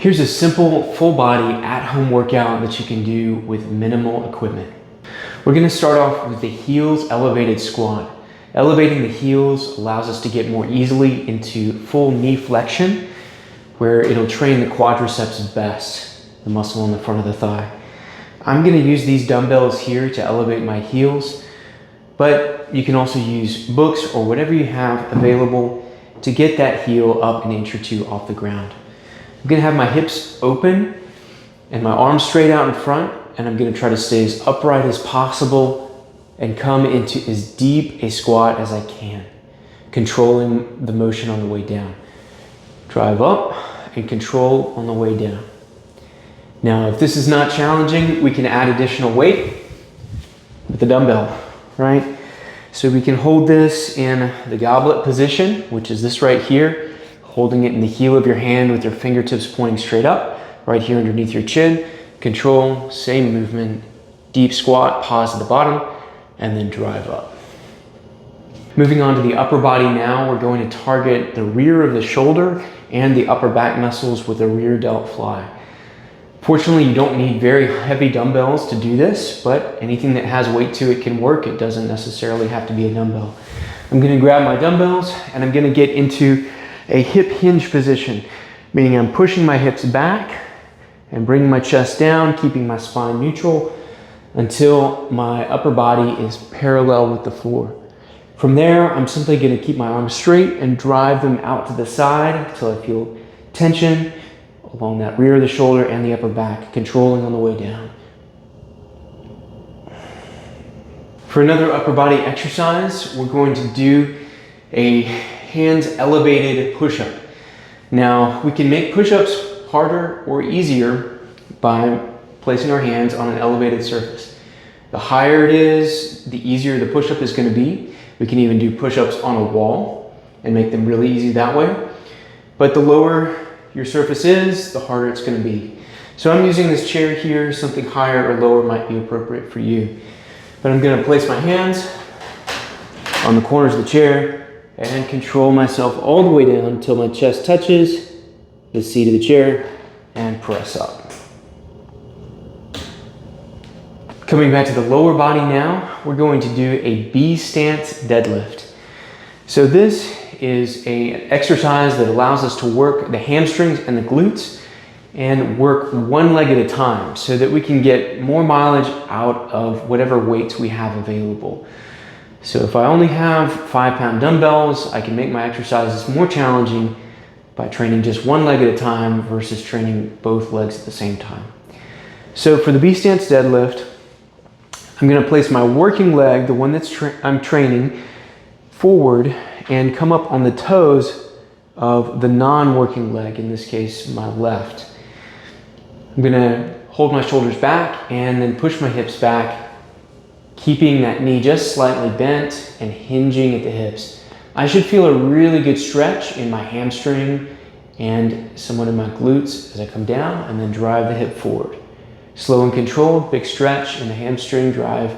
Here's a simple full body at-home workout that you can do with minimal equipment. We're going to start off with the heels elevated squat. Elevating the heels allows us to get more easily into full knee flexion, where it'll train the quadriceps best, the muscle in the front of the thigh. I'm going to use these dumbbells here to elevate my heels, but you can also use books or whatever you have available to get that heel up an inch or two off the ground. I'm going to have my hips open and my arms straight out in front, and I'm going to try to stay as upright as possible and come into as deep a squat as I can, controlling the motion on the way down. Drive up and control on the way down. Now, if this is not challenging, we can add additional weight with the dumbbell, right? So we can hold this in the goblet position, which is this right here, holding it in the heel of your hand with your fingertips pointing straight up, right here underneath your chin. Control, same movement, deep squat, pause at the bottom, and then drive up. Moving on to the upper body now, we're going to target the rear of the shoulder and the upper back muscles with a rear delt fly. Fortunately, you don't need very heavy dumbbells to do this, but anything that has weight to it can work. It doesn't necessarily have to be a dumbbell. I'm going to grab my dumbbells and I'm going to get into a hip hinge position, meaning I'm pushing my hips back and bringing my chest down, keeping my spine neutral until my upper body is parallel with the floor. From there, I'm simply going to keep my arms straight and drive them out to the side until I feel tension along that rear of the shoulder and the upper back, controlling on the way down. For another upper body exercise, we're going to do a hands elevated push-up. Now, we can make push-ups harder or easier by placing our hands on an elevated surface. The higher it is, the easier the push-up is going to be. We can even do push-ups on a wall and make them really easy that way. But the lower your surface is, the harder it's going to be. So I'm using this chair here. Something higher or lower might be appropriate for you. But I'm going to place my hands on the corners of the chair and control myself all the way down until my chest touches the seat of the chair and press up. Coming back to the lower body now, we're going to do a B stance deadlift. So this is an exercise that allows us to work the hamstrings and the glutes and work one leg at a time so that we can get more mileage out of whatever weights we have available. So if I only have 5-pound dumbbells, I can make my exercises more challenging by training just one leg at a time versus training both legs at the same time. So for the B stance deadlift, I'm going to place my working leg, the one that's I'm training, forward and come up on the toes of the non-working leg, in this case my left. I'm going to hold my shoulders back and then push my hips back, keeping that knee just slightly bent and hinging at the hips. I should feel a really good stretch in my hamstring and somewhat in my glutes as I come down and then drive the hip forward. Slow and controlled, big stretch in the hamstring, drive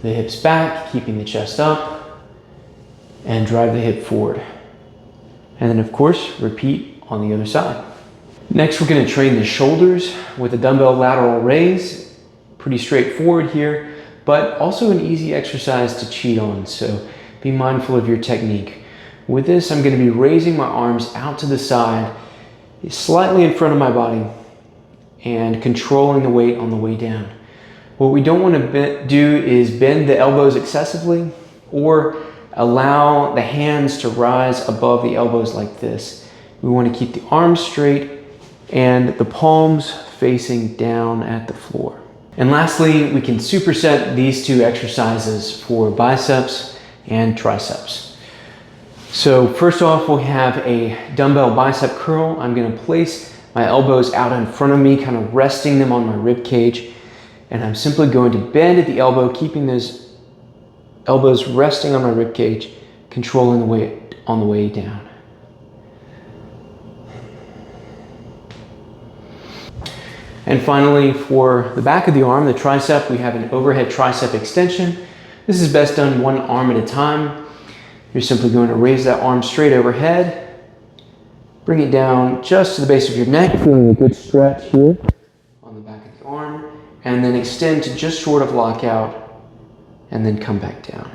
the hips back, keeping the chest up, and drive the hip forward. And then of course, repeat on the other side. Next, we're going to train the shoulders with a dumbbell lateral raise. Pretty straightforward here, but also an easy exercise to cheat on, so be mindful of your technique. With this, I'm going to be raising my arms out to the side, slightly in front of my body, and controlling the weight on the way down. What we don't want to do is bend the elbows excessively or allow the hands to rise above the elbows like this. We want to keep the arms straight and the palms facing down at the floor. And lastly, we can superset these two exercises for biceps and triceps. So first off, we'll have a dumbbell bicep curl. I'm going to place my elbows out in front of me, kind of resting them on my rib cage. And I'm simply going to bend at the elbow, keeping those elbows resting on my rib cage, controlling the weight on the way down. And finally, for the back of the arm, the tricep, we have an overhead tricep extension. This is best done one arm at a time. You're simply going to raise that arm straight overhead Bring it down just to the base of your neck, feeling a good stretch here on the back of the arm, and then extend to just short of lockout, and then come back down.